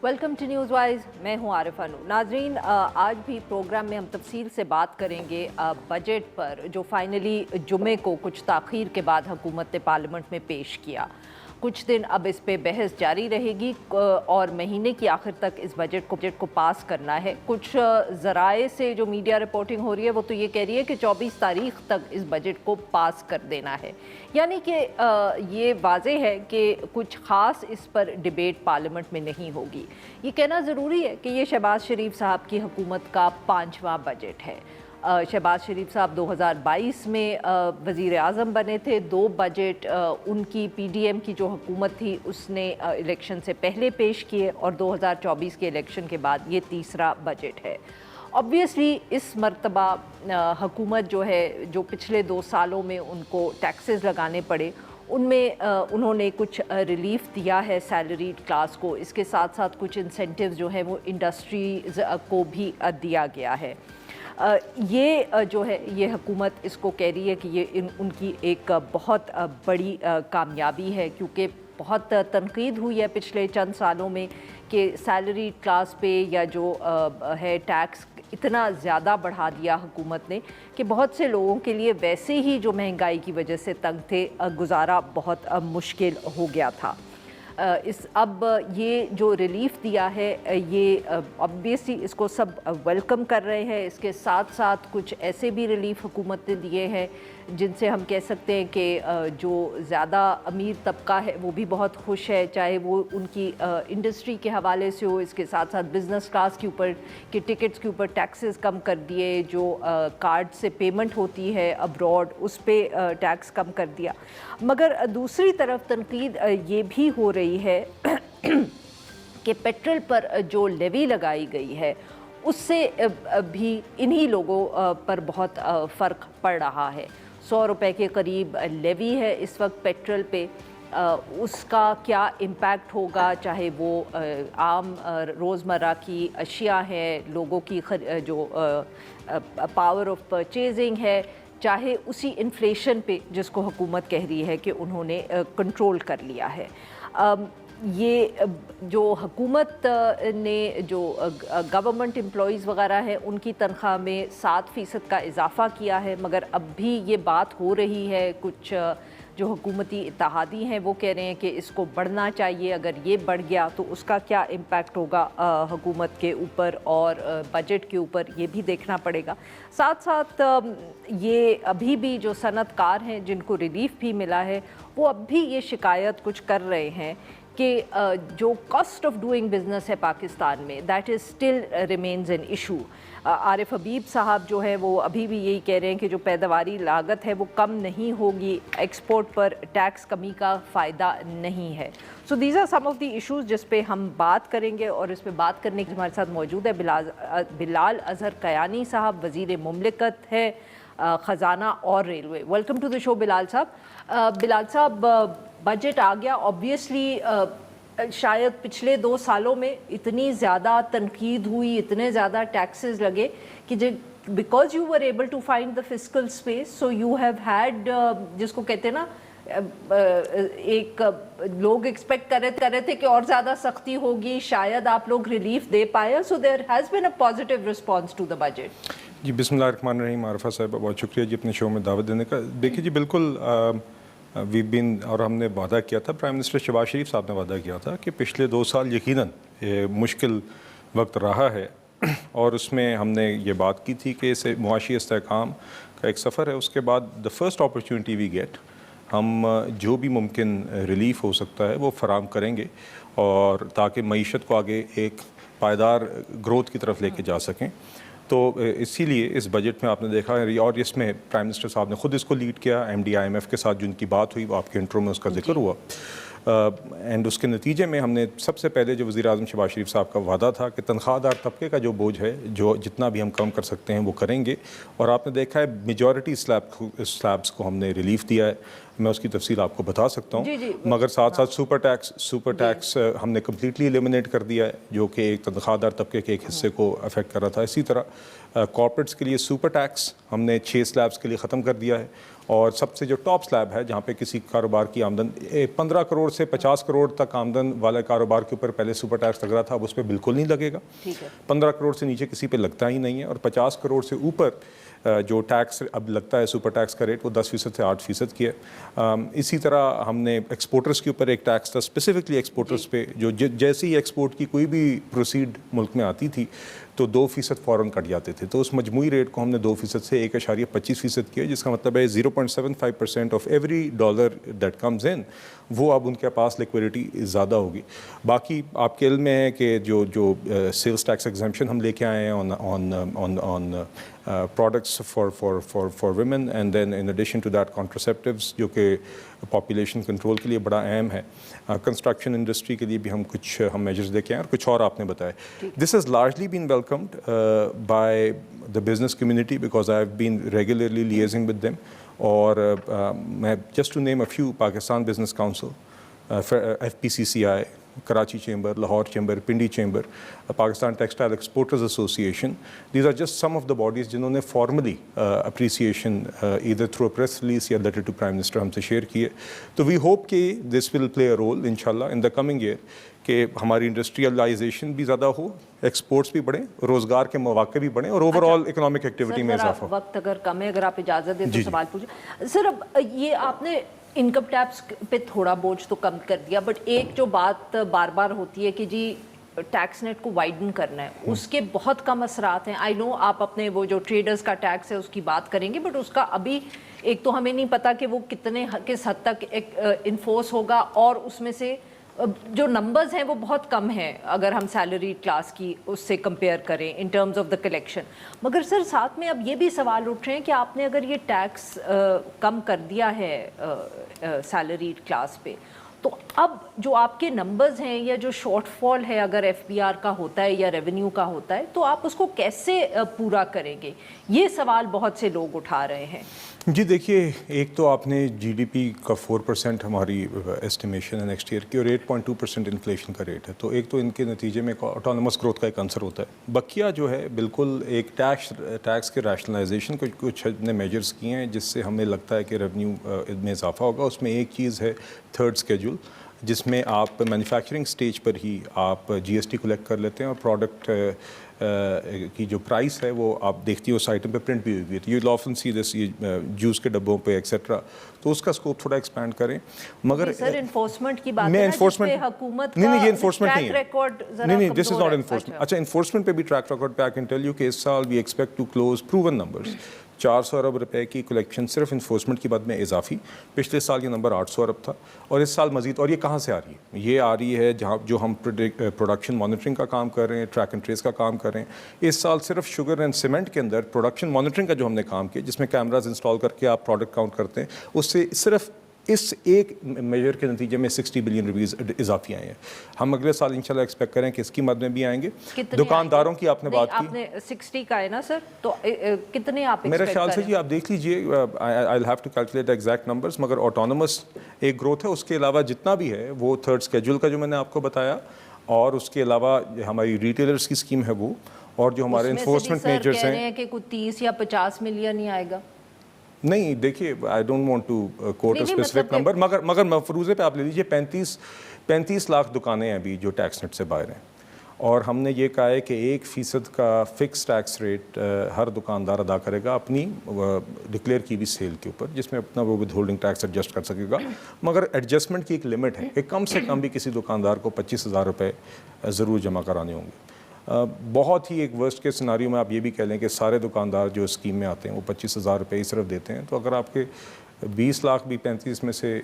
Welcome to news wise, मैं हूं आरिफा नूर। नाजरीन, आज भी प्रोग्राम में हम तफसील से बात करेंगे बजट पर, जो फाइनली जुमे को कुछ ताख़ीर के बाद हुकूमत ने पार्लियामेंट में पेश किया। कुछ दिन अब इस पे बहस जारी रहेगी और महीने की आखिर तक इस बजट को पास करना है। कुछ ज़राए से जो मीडिया रिपोर्टिंग हो रही है वो तो ये कह रही है कि 24 तारीख तक इस बजट को पास कर देना है, यानी कि ये वाज़ेह है कि कुछ ख़ास इस पर डिबेट पार्लियामेंट में नहीं होगी। ये कहना ज़रूरी है कि ये शहबाज शरीफ साहब की हुकूमत का 5वां बजट है। शहबाज शरीफ साहब 2022 में वज़ीर आज़म बने थे। 2 बजट उनकी PDM की जो हुकूमत थी उसने इलेक्शन से पहले पेश किए और 2024 के इलेक्शन के बाद ये तीसरा बजट है। ऑब्वियसली इस मरतबा हुकूमत जो है, जो पिछले 2 सालों में उनको टैक्सेस लगाने पड़े, उनमें उन्होंने कुछ रिलीफ दिया है सैलरी क्लास को। इसके साथ साथ कुछ इंसेंटिव्स जो है वो इंडस्ट्रीज़ को भी दिया गया है। ये जो है ये हुकूमत इसको कह रही है कि ये उनकी एक बहुत बड़ी कामयाबी है, क्योंकि बहुत तनकीद हुई है पिछले चंद सालों में कि सैलरी क्लास पे या जो है टैक्स इतना ज़्यादा बढ़ा दिया हुकूमत ने कि बहुत से लोगों के लिए वैसे ही जो महंगाई की वजह से तंग थे, गुजारा बहुत मुश्किल हो गया था। अब ये जो रिलीफ दिया है ये ऑब्वियसली इसको सब वेलकम कर रहे हैं। इसके साथ साथ कुछ ऐसे भी रिलीफ हुकूमत ने दिए हैं जिनसे हम कह सकते हैं कि जो ज़्यादा अमीर तबका है वो भी बहुत खुश है, चाहे वो उनकी इंडस्ट्री के हवाले से हो। इसके साथ साथ बिज़नेस क्लास के ऊपर के टिकट्स के ऊपर टैक्सेस कम कर दिए, जो कार्ड से पेमेंट होती है अब्रॉड उस पर टैक्स कम कर दिया। मगर दूसरी तरफ तनकीद ये भी हो रही है कि पेट्रोल पर जो लेवी लगाई गई है उससे भी इन्हीं लोगों पर बहुत फ़र्क पड़ रहा है। 100 रुपए के करीब लेवी है इस वक्त पेट्रोल पे। उसका क्या इम्पैक्ट होगा, चाहे वो आम रोज़मर्रा की अशिया हैं, लोगों की जो पावर ऑफ परचेजिंग है, चाहे उसी इन्फ्लेशन पे जिसको हुकूमत कह रही है कि उन्होंने कंट्रोल कर लिया है। ये जो हुकूमत ने जो गवर्नमेंट एम्प्लॉइज़ वगैरह हैं उनकी तनख्वाह में 7% का इजाफ़ा किया है, मगर अब भी ये बात हो रही है, कुछ जो हुकूमती इत्तेहादी हैं वो कह रहे हैं कि इसको बढ़ना चाहिए। अगर ये बढ़ गया तो उसका क्या इम्पैक्ट होगा हुकूमत के ऊपर और बजट के ऊपर, ये भी देखना पड़ेगा। साथ साथ ये अभी भी जो सनतकार हैं जिनको रिलीफ भी मिला है वो अब भी ये शिकायत कुछ कर रहे हैं कि जो कॉस्ट ऑफ डूइंग बिज़नेस है पाकिस्तान में, that is still remains an issue. Arif Habib साहब जो है वो अभी भी यही कह रहे हैं कि जो पैदावारी लागत है वो कम नहीं होगी, एक्सपोर्ट पर टैक्स कमी का फ़ायदा नहीं है। So these are some of the issues जिस पे हम बात करेंगे और इस पे बात करने के हमारे साथ मौजूद है बिलाल अज़हर कयानी साहब, वज़ीर मुमलिकत है ख़जाना और railway. Welcome to the show Bilal sahab. Bilal साहब, बजट आ गया, ऑब्वियसली शायद पिछले 2 सालों में इतनी ज़्यादा तनकीद हुई, इतने ज़्यादा टैक्सेस लगे कि because you were able to find the fiscal space, so you have had, जिसको कहते हैं ना, एक लोग एक्सपेक्ट कर रहे थे कि और ज़्यादा सख्ती होगी, शायद आप लोग रिलीफ दे पाए। So there has been a positive response to the budget. जी, बिस्मिल्लाहिर्रहमानिर्रहीम। आरिफा साहब, बहुत शुक्रिया जी अपने शो में दावत देने का। देखिए जी, बिल्कुल वी बिन, और हमने वादा किया था, प्राइम मिनिस्टर शहबाज शरीफ साहब ने वादा किया था कि पिछले 2 साल यकीनन मुश्किल वक्त रहा है और उसमें हमने ये बात की थी कि इसे मुआशी इस्तेहकाम का एक सफ़र है। उसके बाद the first opportunity we get, हम जो भी मुमकिन रिलीफ हो सकता है वो फराम करेंगे, और ताकि मईशत को आगे एक पायदार ग्रोथ की तरफ लेके जा सकें। तो इसीलिए इस बजट में आपने देखा है, और इसमें प्राइम मिनिस्टर साहब ने ख़ुद इसको लीड किया। MD IMF के साथ जो उनकी बात हुई वो आपके इंट्रो में उसका जिक्र हुआ, एंड उसके नतीजे में हमने सबसे पहले जो वज़ीर आज़म शहबाज शरीफ साहब का वादा था कि तनख्वाहदार तबके का जो बोझ है, जो जितना भी हम कम कर सकते हैं वो करेंगे, और आपने देखा है मेजॉरिटी स्लैब्स को हमने रिलीफ दिया है। मैं उसकी तफसील आपको बता सकता हूँ, मगर साथ साथ सुपर टैक्स हमने कम्प्लीटली एलिमिनेट कर दिया है, जो कि एक तनख्वाहदार तबके के एक हिस्से को अफेक्ट कर रहा था। इसी तरह कॉर्पोरेट्स के लिए सुपर टैक्स हमने 6 स्लैब्स के लिए ख़त्म कर दिया है, اور سب سے جو ٹاپ سلیب ہے جہاں پہ کسی کاروبار کی آمدن 15 کروڑ سے 50 کروڑ تک آمدن والے کاروبار کے اوپر پہلے سپر ٹیکس لگ رہا تھا، اب اس پہ بالکل نہیں لگے گا. 15 کروڑ سے نیچے کسی پہ لگتا ہی نہیں ہے، اور 50 کروڑ سے اوپر جو ٹیکس اب لگتا ہے سپر ٹیکس کا ریٹ وہ 10% سے 8% کی ہے. اسی طرح ہم نے ایکسپورٹرز کے اوپر ایک ٹیکس تھا اسپیسیفکلی ایکسپورٹرز پہ، جو جیسے ہی ایکسپورٹ کی کوئی بھی پروسیڈ ملک میں آتی تھی تو 2% فوراً کٹ جاتے تھے. تو اس مجموعی ریٹ کو ہم نے 2% سے 1.25% کیا، جس کا مطلب ہے 0.75% of every dollar that comes in, وہ اب ان کے پاس لیکوڈیٹی زیادہ ہوگی. باقی آپ کے علم میں ہے کہ جو سیلز ٹیکس ایگزمپشن ہم لے کے آئے ہیں آن products for women, and then in addition to that contraceptives جو کہ پاپولیشن کنٹرول کے لیے بڑا اہم ہے. کنسٹرکشن انڈسٹری کے لیے بھی ہم کچھ میجرز لے کے آئے اور کچھ اور آپ نے بتایا. This has largely been welcomed by the business community because I have been regularly liaising with them. اور میں just to name a few, Pakistan business council, FPCCI Karachi chamber, Lahore chamber, Pindi chamber, Pakistan textile exporters association. These are just some of the bodies جنہوں نے formally appreciation either through a press release یا letter to prime minister ہم سے share کیے. تو we hope کہ دس ول پلے اے role انشاءاللہ ان the coming year کہ ہماری انڈسٹریلائزیشن بھی زیادہ ہو، ایکسپورٹس بھی بڑھیں، روزگار کے مواقع بھی بڑھیں، اور اوور آل اکنامک ایکٹیویٹی میں اضافہ ہو. وقت اگر کم ہے، اگر آپ اجازت دیں تو سوال پوچھیں سر. اب یہ آپ نے انکم ٹیکس پہ تھوڑا بوجھ تو کم کر دیا، بٹ ایک جو بات بار بار ہوتی ہے کہ جی ٹیکس نیٹ کو وائڈن کرنا ہے، اس کے بہت کم اثرات ہیں. آئی نو آپ اپنے وہ جو ٹریڈرز کا ٹیکس ہے اس کی بات کریں گے، بٹ اس کا ابھی ایک تو ہمیں نہیں پتا کہ وہ کس حد تک انفورس ہوگا، اور اس میں سے جو نمبرز ہیں وہ بہت کم ہیں اگر ہم سیلری کلاس کی اس سے کمپیئر کریں in terms of the collection. مگر سر ساتھ میں اب یہ بھی سوال اٹھ رہے ہیں کہ آپ نے اگر یہ ٹیکس کم کر دیا ہے سیلری کلاس پہ، تو اب جو آپ کے نمبرز ہیں یا جو شارٹ فال ہے اگر FBR کا ہوتا ہے یا ریونیو کا ہوتا ہے، تو آپ اس کو کیسے پورا کریں گے؟ یہ سوال بہت سے لوگ اٹھا رہے ہیں. جی دیکھیے، ایک تو آپ نے GDP کا 4% ہماری ایسٹیمیشن ہے نیکسٹ ایئر کی، اور 8.2% انفلیشن کا ریٹ ہے. تو ایک تو ان کے نتیجے میں آٹونومس گروتھ کا ایک عنصر ہوتا ہے. بقیہ جو ہے بالکل ایک ٹیکس کے ریشنلائزیشن کو کچھ نے میجرز کیے ہیں جس سے ہمیں لگتا ہے کہ ریونیو میں اضافہ ہوگا. اس میں ایک چیز ہے تھرڈ اسکیجول، جس میں آپ مینوفیکچرنگ سٹیج پر ہی آپ GST کلیکٹ کر لیتے ہیں، اور پروڈکٹ کی جو پرائس ہے وہ آپ دیکھتی ہو اس آئٹم پہ پرنٹ بھی ہوئی ہے. You often see this juice کے ڈبوں پہ ایکسیٹرا. تو اس کا اسکوپ تھوڑا ایکسپینڈ کریں. مگر سر انفورسمنٹ کی بات میں ہے انفورسمنٹ حکومت نہیں یہ انفورسمنٹ نہیں ہے. نہیں دس از ناٹ انفورسمنٹ. اچھا انفورسمنٹ پہ بھی ٹریک ریکارڈ پہ آئی کین ٹیل یو کہ اس سال we expect to close proven numbers. 400 ارب روپے کی کلیکشن صرف انفورسمنٹ کی بد میں اضافی. پچھلے سال یہ نمبر 800 ارب تھا، اور اس سال مزید. اور یہ کہاں سے آ رہی ہے؟ یہ آ رہی ہے جہاں جو ہم پروڈکشن مانیٹرنگ کا کام کر رہے ہیں، ٹریک اینڈ ٹریس کا کام کر رہے ہیں. اس سال صرف شوگر اینڈ سیمنٹ کے اندر پروڈکشن مانیٹرنگ کا جو ہم نے کام کیا، جس میں کیمراز انسٹال کر کے آپ پروڈکٹ کاؤنٹ کرتے ہیں، اس سے صرف اس ایک میجر کے نتیجے میں 60 بلین روپیز اضافی آئے ہیں. ہم اگلے سال انشاءاللہ ایکسپیکٹ کریں کہ اس کی مد میں بھی آئیں گے. دکانداروں کی آپ نے بات کی، آپ نے 60 کا ہے نا سر، تو کتنے آپ میرے خیال سے جی آپ دیکھ لیجئے، I'll have to calculate exact numbers، مگر آٹونومس ایک گروتھ ہے. اس کے علاوہ جتنا بھی ہے وہ تھرڈ اسکیجول کا جو میں نے آپ کو بتایا، اور اس کے علاوہ ہماری ریٹیلرز کی اسکیم ہے وہ، اور جو ہمارے انفورسمنٹ میجرز ہیں کہ کوئی 30 یا 50 ملین ہی آئے گا. نہیں دیکھیے، I don't want to quote a specific number, مگر مفروضے پہ آپ لے لیجیے 35 لاکھ دکانیں ہیں ابھی جو ٹیکس نیٹ سے باہر ہیں. اور ہم نے یہ کہا ہے کہ 1% کا فکس ٹیکس ریٹ ہر دکاندار ادا کرے گا اپنی ڈکلیئر کی ہوئی سیل کے اوپر، جس میں اپنا وہ ود ہولڈنگ ٹیکس ایڈجسٹ کر سکے گا. مگر ایڈجسٹمنٹ کی ایک لمٹ ہے کہ کم سے کم بھی کسی دکاندار کو 25,000 روپے ضرور جمع کرانے ہوں گے. بہت ہی ایک ورسٹ کے سیناریو میں آپ یہ بھی کہہ لیں کہ سارے دکاندار جو اسکیم میں آتے ہیں وہ 25,000 روپے ہی صرف دیتے ہیں. تو اگر آپ کے 20 لاکھ بھی 35 میں سے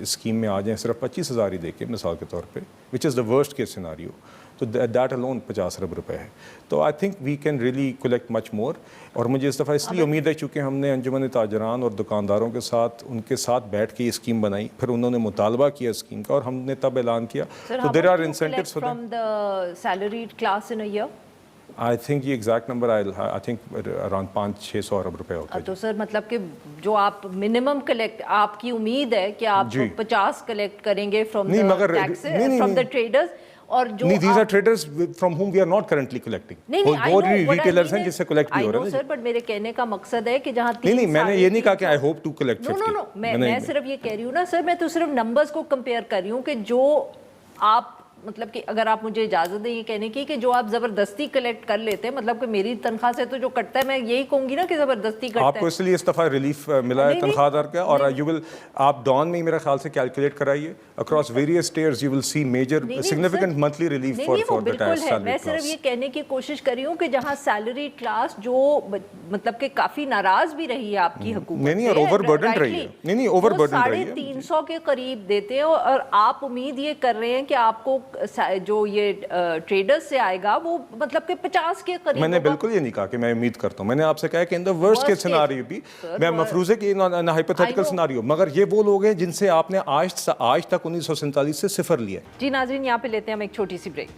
اسکیم میں آ جائیں صرف 25,000 ہی دے کے مثال کے طور پہ، which is the worst case scenario, تو دیٹ الون 50 ارب روپے ہے. تو I think we can really collect much more. اور مجھے اس دفعہ اس لیے امید ہے چونکہ ہم نے انجمن تاجران اور دکانداروں کے ساتھ ان کے ساتھ بیٹھ کے یہ اسکیم بنائی، پھر انہوں نے مطالبہ کیا اسکیم کا، اور ہم نے تب اعلان کیا. تو there are incentives for from the salaried class in a year. I think یہ exact number I think around 500-600 ارب روپے ہوتا ہے. تو سر مطلب کہ جو آپ منیمم کلیکٹ، آپ کی امید ہے کہ آپ 50 کلیکٹ کریں گے from the tax from the traders, और जो नहीं, these आप- are traders from whom we are not currently collecting. नहीं नहीं I वो know, what I retailers mean हैं is- जिससे collect I नहीं हो know रहा है sir, but मेरे कहने का मकसद है कि जहाँ नहीं नहीं, मैंने ये नहीं कहा कि 3.5 I hope to collect 50. No no no, मैं सिर्फ ये कह रही हूँ ना सर, मैं तो सिर्फ नंबर्स को कंपेयर कर रही हूँ कि जो आप मतलब कि अगर आप मुझे इजाज़त दें ये कहने की कि जो आप ज़बरदस्ती कलेक्ट कर लेते हैं, मतलब कि मेरी तनख्वाह से तो जो कटता है, मैं यही कहूँगी ना कि ज़बरदस्ती कटता आपको है। इसलिए इस दफ़ा रिलीफ मिला है नहीं, नहीं, तनख्वाहदार का, और यू विल आप डॉन में ही मेरे ख्याल से कैलकुलेट कराइए across various tiers, you will see major नहीं, सिग्निफिकेंट सर, मंथली रिलीफ नहीं, फॉर नहीं, वो द बिल्कुल टैक्स है। सैलरी मैं सिर्फ क्लास। ये कहने की कोशिश कर रही हूँ कि जहाँ सैलरी क्लास जो मतलब कि काफी नाराज भी रही है आपकी हुकूमत नहीं, नहीं, से, और overburdened rightly, रही है। नहीं, नहीं, overburdened रही है। 350 के करीब देते हैं, और आप उम्मीद ये कर रहे हैं कि आपको जो ये ट्रेडर्स से आएगा वो मतलब कि 50 के करीब मैंने होगा। बिल्कुल ये नहीं कहा कि मैं उम्मीद करता हूँ, मैंने आपसे कहा कि in the worst case scenario भी, मैं मफरूज़े की हाइपोथेटिकल सिनारियो, मगर ये वो लोग हैं जिनसे आपने आज तक 1947 से सिफर लिया। जी नाज़रीन, यहाँ पे लेते हैं हम एक छोटी सी ब्रेक।